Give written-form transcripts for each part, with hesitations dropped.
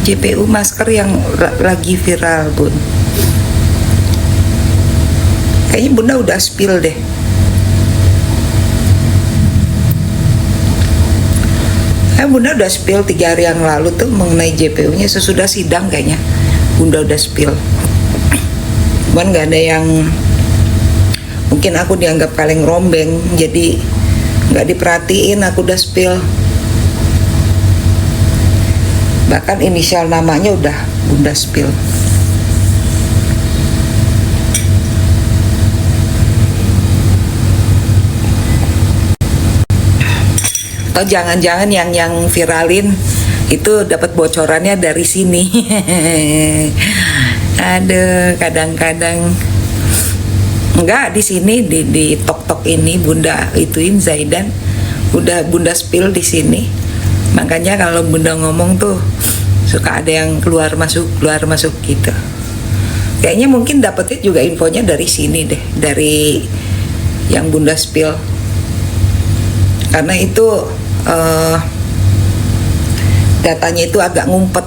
JPU masker yang lagi viral, Bun. Kayaknya Bunda udah spill deh. Bunda udah spill 3 hari yang lalu tuh mengenai JPU-nya sesudah sidang kayaknya. Bunda udah spill. Cuman nggak ada yang, mungkin aku dianggap kaleng rombeng, jadi nggak diperhatiin, aku udah spill. Bahkan inisial namanya udah Bunda spill. Atau jangan-jangan yang viralin itu dapat bocorannya dari sini. Aduh, kadang-kadang enggak, di sini di tok-tok ini Bunda ituin Zaidan udah Bunda spill di sini. Makanya kalau Bunda ngomong tuh suka ada yang keluar masuk gitu. Kayaknya mungkin dapetnya juga infonya dari sini deh, dari yang Bunda spill. Karena itu datanya itu agak ngumpet.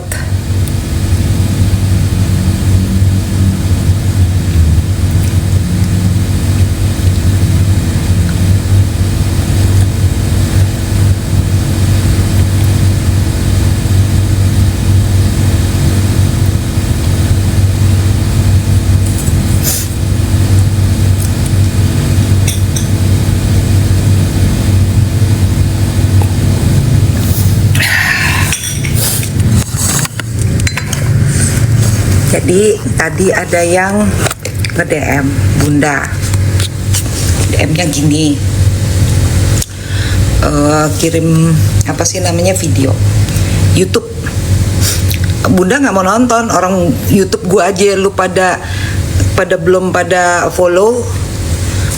Jadi tadi ada yang nge-DM Bunda, DM-nya gini, kirim apa sih namanya, video YouTube. Bunda nggak mau nonton, orang YouTube gua aja lu pada belum pada follow,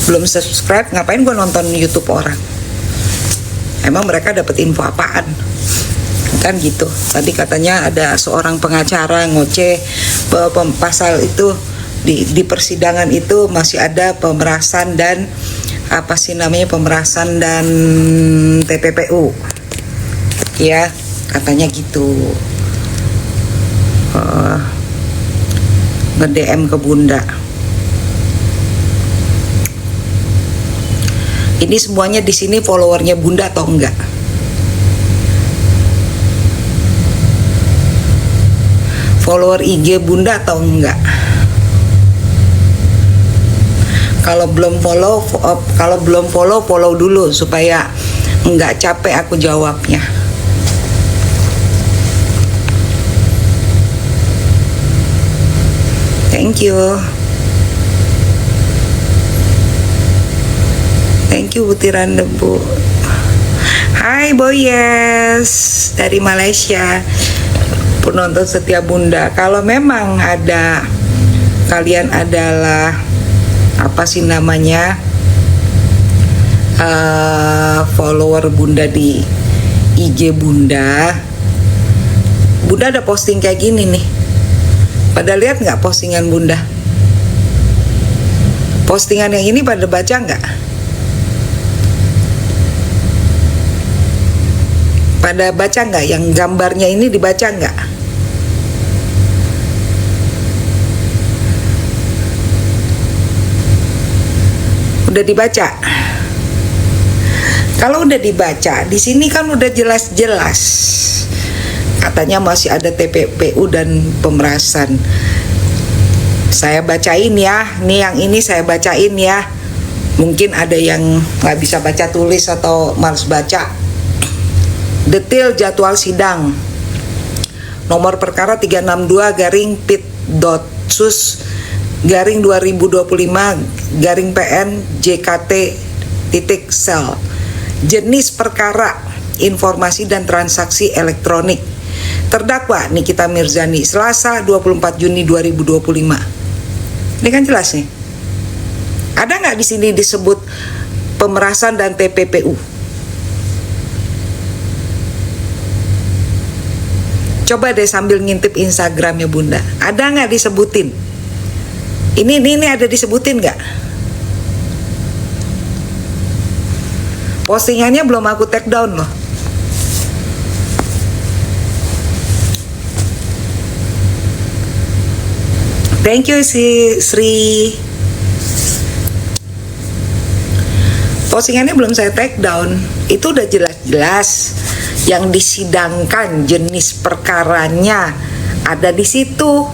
belum subscribe, ngapain gua nonton YouTube orang? Emang mereka dapat info apaan? Kan gitu. Tadi katanya ada seorang pengacara ngoceh pasal itu di persidangan itu masih ada pemerasan dan apa sih namanya, pemerasan dan TPPU ya, katanya gitu. Nge-DM ke Bunda. Ini semuanya di sini followernya Bunda atau enggak? Follower IG Bunda atau enggak? Kalau belum follow, follow dulu supaya enggak capek aku jawabnya. Thank you butiran debu. Hai Boyes dari Malaysia, penonton setia Bunda. Kalau memang ada, kalian adalah apa sih namanya, follower Bunda di IG Bunda ada posting kayak gini nih. Pada lihat nggak postingan Bunda? Postingan yang ini pada baca nggak? Pada baca nggak? Yang gambarnya ini dibaca nggak? Udah dibaca? Kalau udah dibaca, di sini kan udah jelas-jelas. Katanya masih ada TPPU dan pemerasan. Saya bacain ya, nih yang ini saya bacain ya. Mungkin ada yang nggak bisa baca tulis atau malas baca. Detail jadwal sidang. Nomor perkara 362/Pit.Sus/2025/PN JKT.sel. Jenis perkara informasi dan transaksi elektronik. Terdakwa Nikita Mirzani, Selasa 24 Juni 2025. Ini kan jelas nih. Ada nggak di sini disebut pemerasan dan TPPU? Coba deh sambil ngintip Instagramnya Bunda. Ada nggak disebutin? Ini ada disebutin nggak? Postingannya belum aku take down loh. Thank you si Sri. Postingannya belum saya take down. Itu udah jelas-jelas yang disidangkan, jenis perkaranya ada di situ.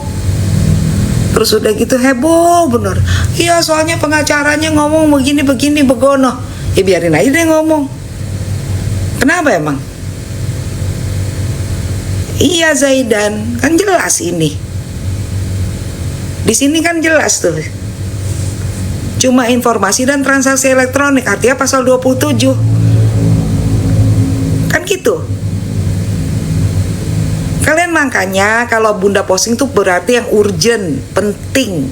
Terus udah gitu heboh bener. Iya soalnya pengacaranya ngomong begini begono. Ya biarin aja deh ngomong. Kenapa emang? Iya Zaidan, kan jelas ini. Di sini kan jelas tuh. Cuma informasi dan transaksi elektronik, artinya pasal 27. Kan gitu. Kalian makanya kalau Bunda posting tuh berarti yang urgent, penting.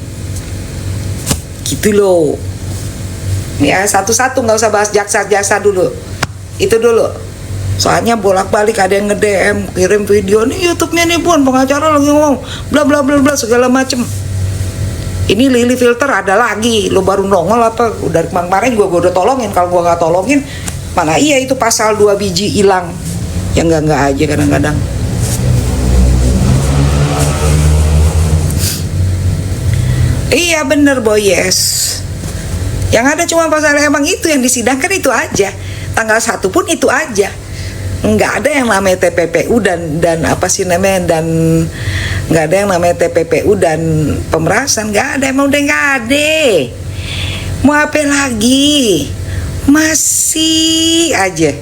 Gitu loh. Ya satu-satu, nggak usah bahas jaksa dulu. Itu dulu. Soalnya bolak-balik ada yang nge-DM, kirim video nih YouTube-nya nih Bun, pengacara lagi ngomong bla bla bla bla segala macem. Ini Lily Filter ada lagi, lo baru nongol apa? Udah kemarin gue udah tolongin. Kalau gue nggak tolongin, mana iya itu pasal 2 biji hilang. Ya nggak aja kadang-kadang. Iya bener boy, yes. Yang ada cuma pasal emang itu yang disidangkan itu aja. Tanggal 1 pun itu aja. Nggak ada yang namanya TPPU dan apa sih namanya, dan nggak ada yang namanya TPPU dan pemerasan. Nggak ada, emang udah nggak ada. Mau apa lagi? Masih aja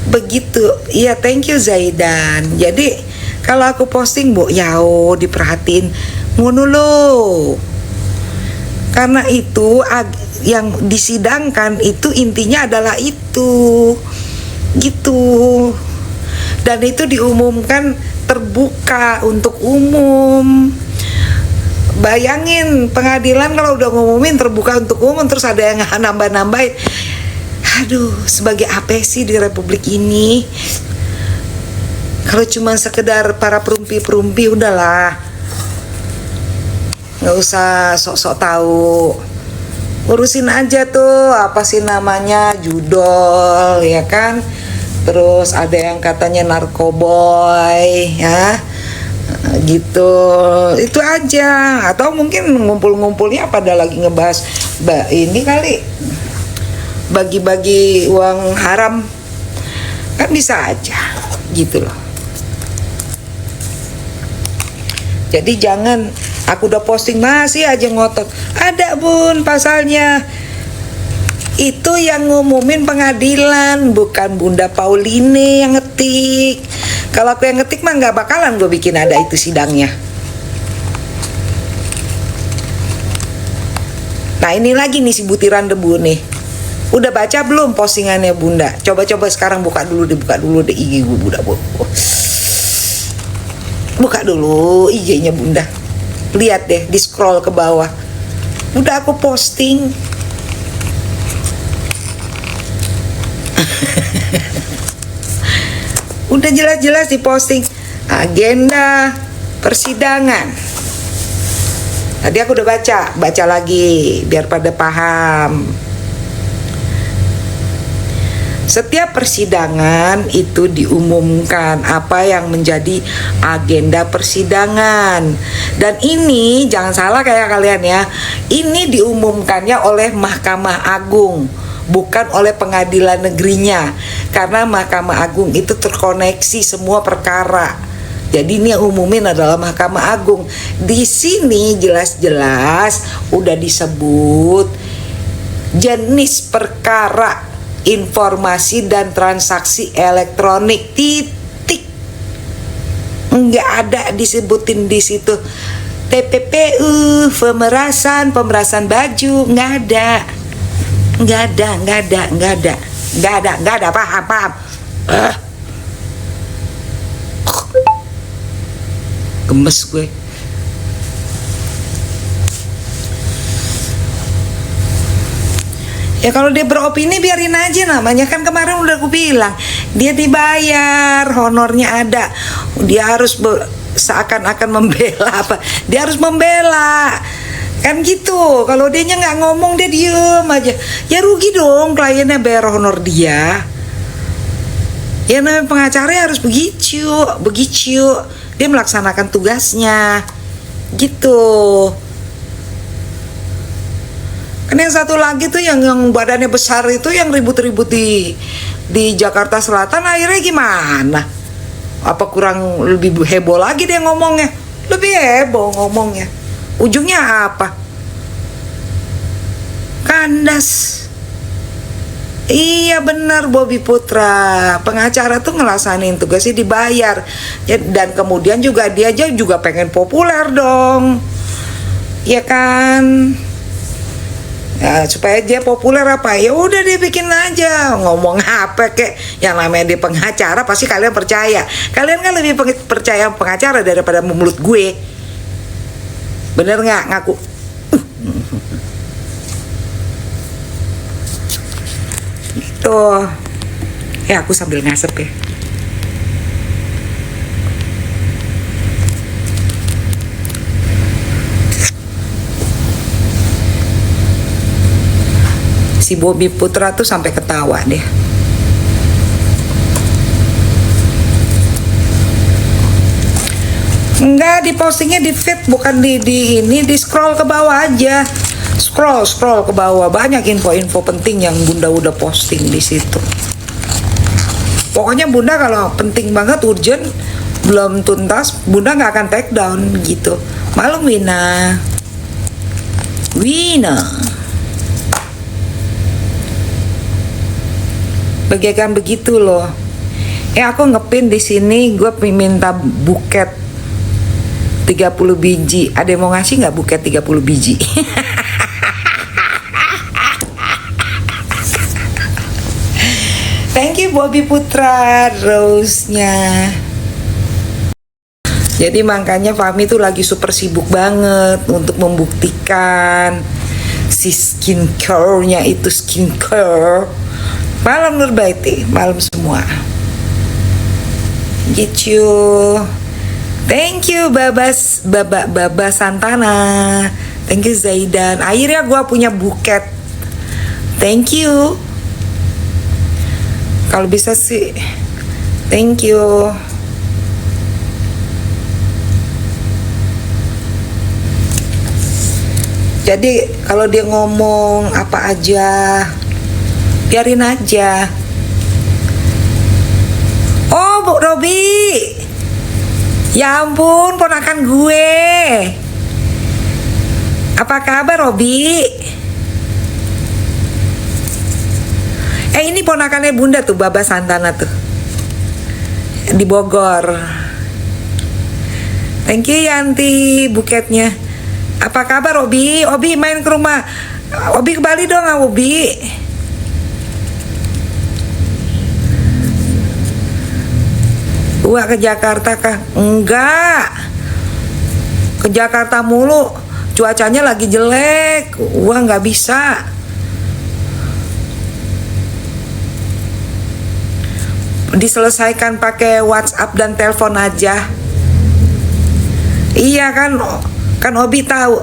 begitu. Iya thank you Zaidan. Jadi kalau aku posting bu yao diperhatiin ngono lo. Karena itu yang disidangkan itu intinya adalah itu gitu, dan itu diumumkan terbuka untuk umum. Bayangin pengadilan kalau udah ngumumin terbuka untuk umum terus ada yang nambah-nambahin. Aduh, sebagai apa sih di republik ini? Kalau cuma sekedar para perumpi-perumpi udahlah, nggak usah sok-sok tahu. Urusin aja tuh apa sih namanya judol ya kan. Terus ada yang katanya narkoboy ya gitu, itu aja. Atau mungkin ngumpul-ngumpulnya pada lagi ngebahas ini kali, bagi-bagi uang haram, kan bisa aja gitu loh. Jadi jangan aku udah posting masih aja ngotot. Ada bun pasalnya. Itu yang ngumumin pengadilan, bukan Bunda Pauline yang ngetik. Kalau aku yang ngetik mah nggak bakalan gue bikin ada itu sidangnya. Nah ini lagi nih si butiran debu nih. Udah baca belum postingannya Bunda? Coba-coba sekarang buka dulu deh IG gue Bunda. Buka dulu IG-nya Bunda. Lihat deh, di scroll ke bawah. Udah aku posting. Udah jelas-jelas diposting agenda persidangan. Tadi aku udah baca lagi biar pada paham. Setiap persidangan itu diumumkan apa yang menjadi agenda persidangan. Dan ini jangan salah kayak kalian ya, ini diumumkannya oleh Mahkamah Agung, bukan oleh pengadilan negerinya. Karena Mahkamah Agung itu terkoneksi semua perkara. Jadi ini yang umumin adalah Mahkamah Agung. Di sini jelas-jelas udah disebut jenis perkara informasi dan transaksi elektronik, titik. Nggak ada disebutin di situ TPPU, pemerasan baju, nggak ada, paham. Gemes gue. Ya kalau dia beropini biarin aja, namanya kan kemarin udah aku bilang dia dibayar, honornya ada. Dia harus seakan-akan membela apa? Dia harus membela. Kan gitu. Kalau dianya nggak ngomong dia diem aja. Ya rugi dong kliennya bayar honor dia. Ya namanya pengacara harus begitu. Dia melaksanakan tugasnya. gitu. Kan yang satu lagi tuh yang badannya besar itu yang ribut-ribut di Jakarta Selatan, akhirnya gimana? Apa kurang lebih heboh lagi dia ngomongnya? Lebih heboh ngomongnya. Ujungnya apa? Kandas. Iya benar, Bobby Putra, pengacara tuh ngelasanin tugasnya dibayar ya, dan kemudian juga dia aja juga pengen populer dong, ya kan? Ya, supaya dia populer apa ya udah dia bikin aja ngomong apa kek, yang namanya dia pengacara pasti kalian percaya. Kalian kan lebih percaya pengacara daripada mulut gue, bener nggak? Ngaku. Tuh, aku sambil ngasep ya. Si Bobby Putra tuh sampai ketawa deh. Enggak, di postingnya di feed, bukan di ini, di scroll ke bawah aja. Scroll ke bawah, banyak info-info penting yang Bunda udah posting di situ. Pokoknya Bunda kalau penting banget, urgent, belum tuntas, Bunda nggak akan take down gitu. Malum Wina. Bagaikan begitu loh. Aku ngepin di sini, gue minta buket 30 biji. Ada yang mau ngasih nggak buket 30 biji? Thank you Bobby Putra, rose-nya. Jadi makanya Fahmi tuh lagi super sibuk banget untuk membuktikan si skincare-nya itu skincare. Malam Nurbaiti, malam semua. Gitu. Thank you Baba Santana. Thank you Zaidan. Akhirnya gue punya buket. Thank you. Kalau bisa sih, thank you. Jadi kalau dia ngomong apa aja, biarin aja. Oh, Bu Robi, ya ampun, ponakan gue. Apa kabar Robi? Ini ponakannya Bunda tuh, Baba Santana tuh, di Bogor. Thank you Yanti buketnya. Apa kabar Obi? Obi main ke rumah. Obi ke Bali dong, Obi. Wah, ke Jakarta kah? Enggak. Ke Jakarta mulu. Cuacanya lagi jelek. Wah, nggak bisa. Diselesaikan pakai WhatsApp dan telepon aja. Iya kan Obi tahu.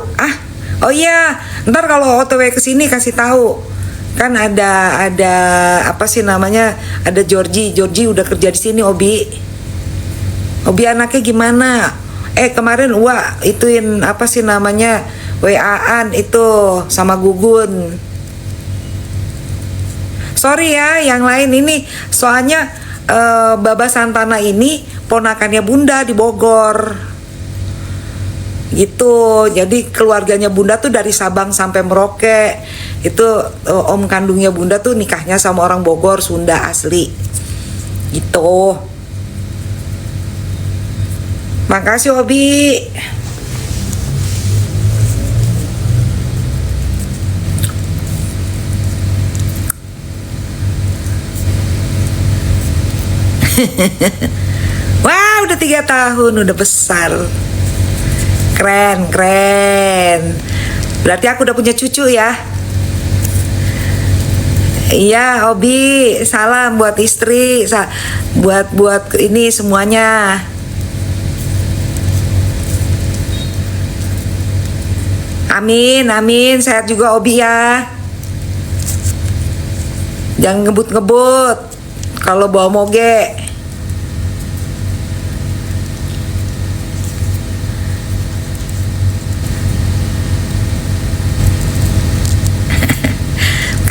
Oh iya, ntar kalau OTW kesini kasih tahu. Kan ada apa sih namanya? Ada Georgie udah kerja di sini Obi. Obi anaknya gimana? Kemarin ituin apa sih namanya? WA-an itu sama Gugun. Sorry ya, yang lain ini soalnya Baba Santana ini ponakannya Bunda di Bogor gitu. Jadi keluarganya Bunda tuh dari Sabang sampai Merauke. Itu om kandungnya Bunda tuh nikahnya sama orang Bogor, Sunda asli gitu. Makasih Obi. Wah, udah 3 tahun, udah besar. Keren. Berarti aku udah punya cucu ya. Iya, Obi, salam buat istri, buat ini semuanya. Amin, sehat juga Obi ya. Jangan ngebut kalau bawa moge.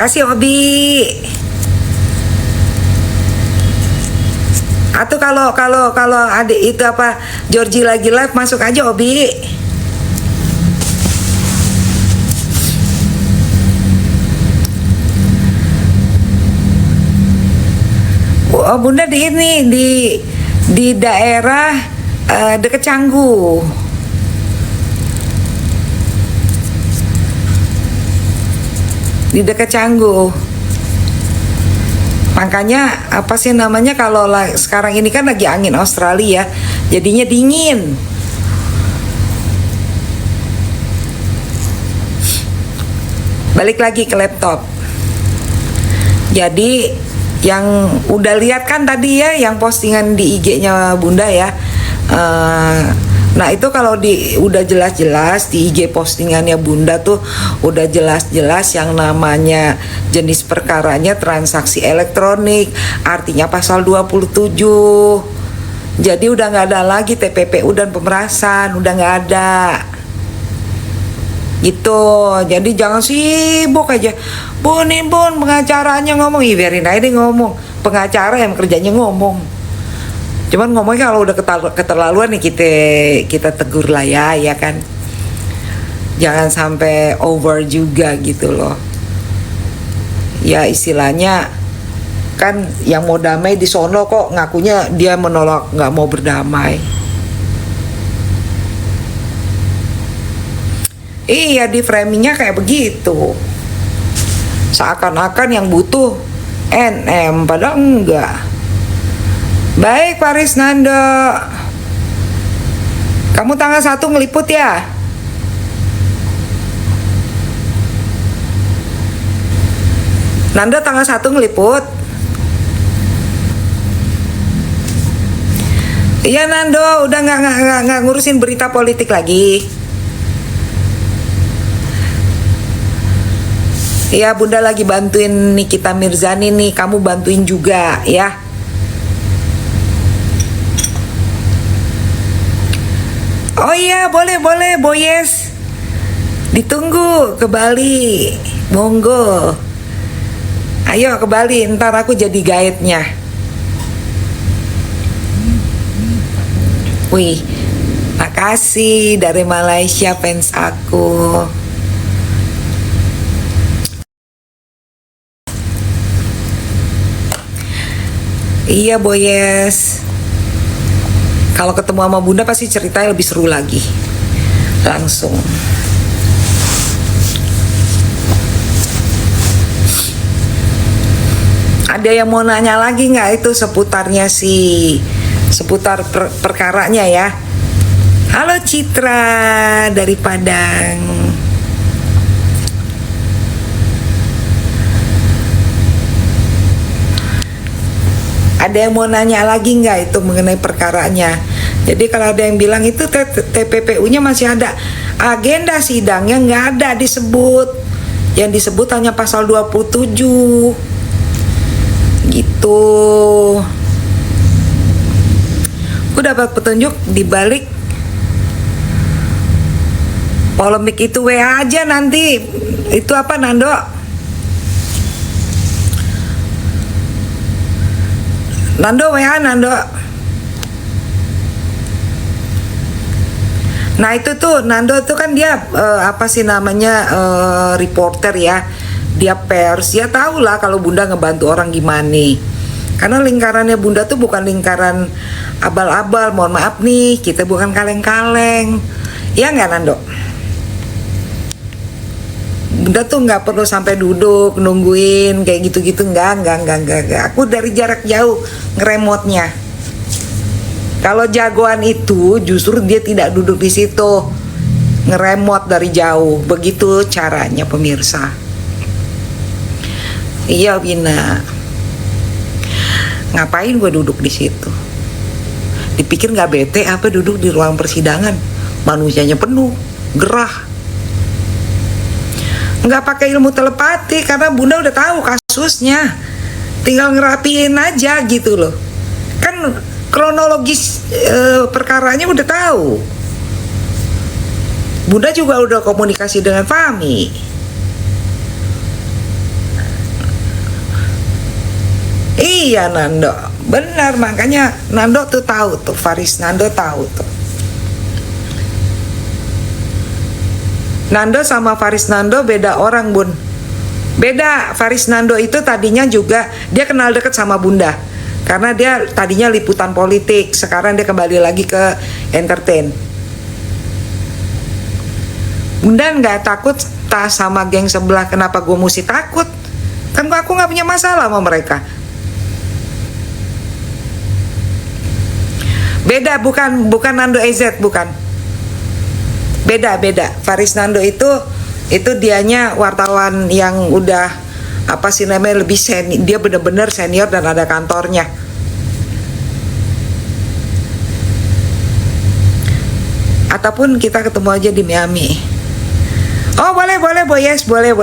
Kasih Obi. Atau kalau adik itu apa Georgie lagi live, masuk aja Obi. Oh, Bunda di ini di daerah deket Canggu. Di dekat Canggu. Makanya apa sih namanya, kalau sekarang ini kan lagi angin Australia, jadinya dingin. Balik lagi ke laptop. Jadi yang udah lihat kan tadi ya, yang postingan di IG-nya Bunda ya. Nah itu kalau udah jelas-jelas di IG postingannya Bunda tuh udah jelas-jelas yang namanya jenis perkaranya transaksi elektronik, artinya pasal 27. Jadi udah nggak ada lagi TPPU dan pemerasan, udah nggak ada. Gitu. Jadi jangan sibuk aja. Bun pengacaranya ngomong, biarin aja dia ngomong. Pengacara yang kerjanya ngomong. Cuman ngomongnya kalau udah keterlaluan nih kita tegur lah ya kan. Jangan sampai over juga gitu loh. Ya istilahnya kan yang mau damai di sono kok ngakunya dia menolak, nggak mau berdamai. Iya, di framingnya kayak begitu. Seakan-akan yang butuh NM, padahal enggak. Baik Pak Risnando, kamu tanggal 1 ngeliput ya? Nando tanggal 1 ngeliput? Iya Nando, udah nggak ngurusin berita politik lagi. Iya Bunda lagi bantuin Nikita Mirzani nih, kamu bantuin juga ya. Oh iya boleh Boyes, ditunggu ke Bali, monggo. Ayo ke Bali, ntar aku jadi guide-nya. Wih, makasih dari Malaysia fans aku. Iya Boyes, kalau ketemu sama Bunda pasti ceritanya lebih seru lagi. Langsung. Ada yang mau nanya lagi nggak itu seputarnya seputar perkaranya ya? Halo Citra dari Padang. Ada yang mau nanya lagi nggak itu mengenai perkaranya? Jadi kalau ada yang bilang itu TPPU-nya masih ada, agenda sidangnya nggak ada disebut. Yang disebut hanya pasal 27. Gitu. Aku dapat petunjuk di balik polemik itu, WA aja nanti. Itu apa Nando? Nando WA Nando. Nah itu tuh Nando tuh kan dia apa sih namanya reporter ya, dia pers, dia tahu lah kalau Bunda ngebantu orang gimana. Karena lingkarannya Bunda tuh bukan lingkaran abal-abal, mohon maaf nih, kita bukan kaleng-kaleng, ya nggak Nando? Bunda tuh nggak perlu sampai duduk nungguin kayak gitu-gitu, enggak. Aku dari jarak jauh ngeremotnya. Kalau jagoan itu justru dia tidak duduk di situ, ngeremot dari jauh. Begitu caranya pemirsa. Iya Bina. Ngapain gue duduk di situ? Dipikir nggak bete apa duduk di ruang persidangan? Manusianya penuh, gerah. Nggak pakai ilmu telepati karena Bunda udah tahu kasusnya, tinggal ngerapiin aja gitu loh. Kan kronologis perkaranya udah tahu. Bunda juga udah komunikasi dengan Fahmi. Iya Nando, benar, makanya Nando tuh tahu tuh, Faris Nando tahu tuh. Nando sama Faris Nando beda orang, Bun. Beda. Faris Nando itu tadinya juga dia kenal deket sama Bunda. Karena dia tadinya liputan politik, sekarang dia kembali lagi ke entertain. Bunda nggak takut sama geng sebelah, kenapa gue mesti takut? Kan aku nggak punya masalah sama mereka. Beda, bukan Nando EZ, bukan. Beda. Faris Nando itu dianya wartawan yang udah apa sih namanya, lebih senior. Dia bener-bener senior dan ada kantornya. Ataupun kita ketemu aja di Miami. Oh boleh Boyes, boleh.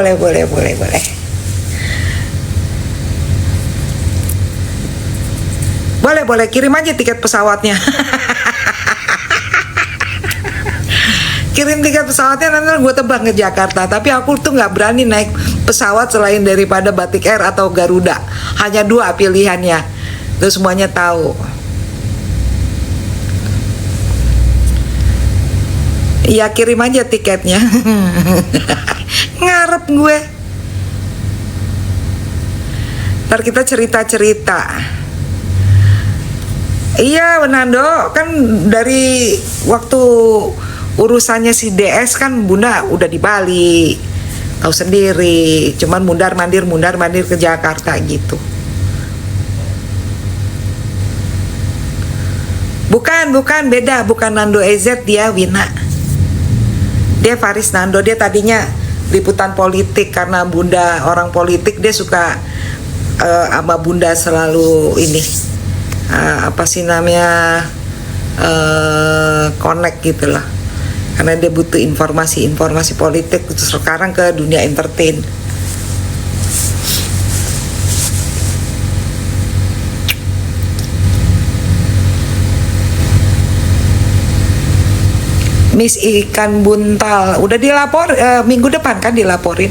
Boleh, kirim aja tiket pesawatnya. Kirim tiket pesawatnya, nanti gue tebang ke Jakarta. Tapi aku tuh nggak berani naik pesawat selain daripada Batik Air atau Garuda. Hanya 2 pilihannya. Itu semuanya tahu. Ya kirim aja tiketnya. Ngarep gue. Ntar kita cerita-cerita. Iya Nando, kan dari waktu urusannya si DS kan Bunda udah di Bali, tahu sendiri, cuman mundar mandir ke Jakarta gitu. Bukan beda, bukan Nando EZ, dia Wina. Dia Faris Nando, dia tadinya liputan politik karena Bunda orang politik, dia suka sama Bunda selalu ini apa sih namanya connect gitu lah. Karena dia butuh informasi politik, terus sekarang ke dunia entertain. Miss ikan buntal udah dilapor minggu depan kan, dilaporin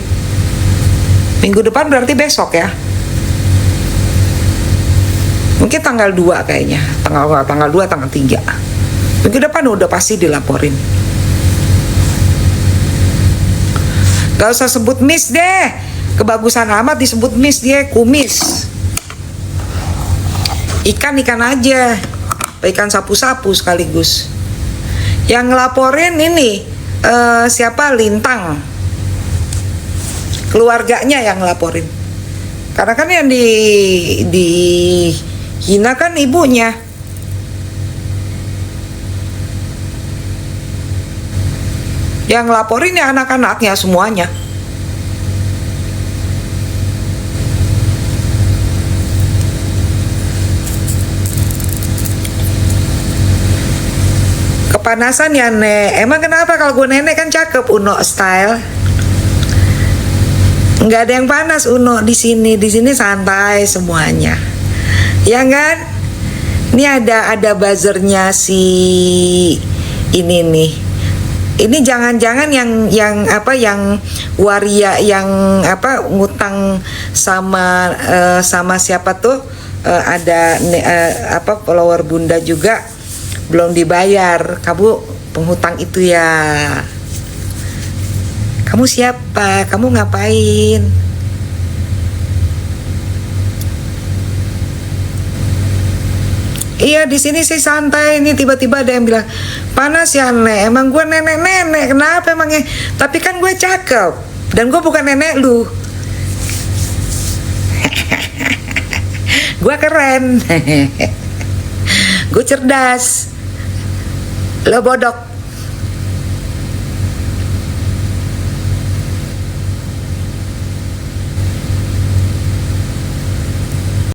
minggu depan, berarti besok ya, mungkin tanggal 2 kayaknya, tanggal 2 tanggal 3 minggu depan udah pasti dilaporin. Gak usah sebut Miss deh, kebagusan amat disebut Miss, dia kumis. Ikan aja, ikan sapu-sapu sekaligus. Yang ngelaporin ini siapa? Lintang, keluarganya yang ngelaporin. Karena kan yang di hina kan ibunya. Yang ngelaporin ya anak-anaknya semuanya. Kepanasan ya Nek. Emang kenapa? Kalau gue nenek kan cakep, Uno style. Nggak ada yang panas Uno di sini. Di sini santai semuanya. Ya kan? Ini ada buzzernya si ini nih. Ini jangan-jangan yang waria yang ngutang sama siapa tuh, ada follower Bunda juga belum dibayar. Kamu penghutang itu ya. Kamu siapa? Kamu ngapain? Iya di sini sih santai. Ini tiba-tiba ada yang bilang panas ya Nek. Emang gue nenek kenapa emangnya? Tapi kan gue cakep dan gue bukan nenek lu. Gue keren. Gue cerdas. Lo bodoh.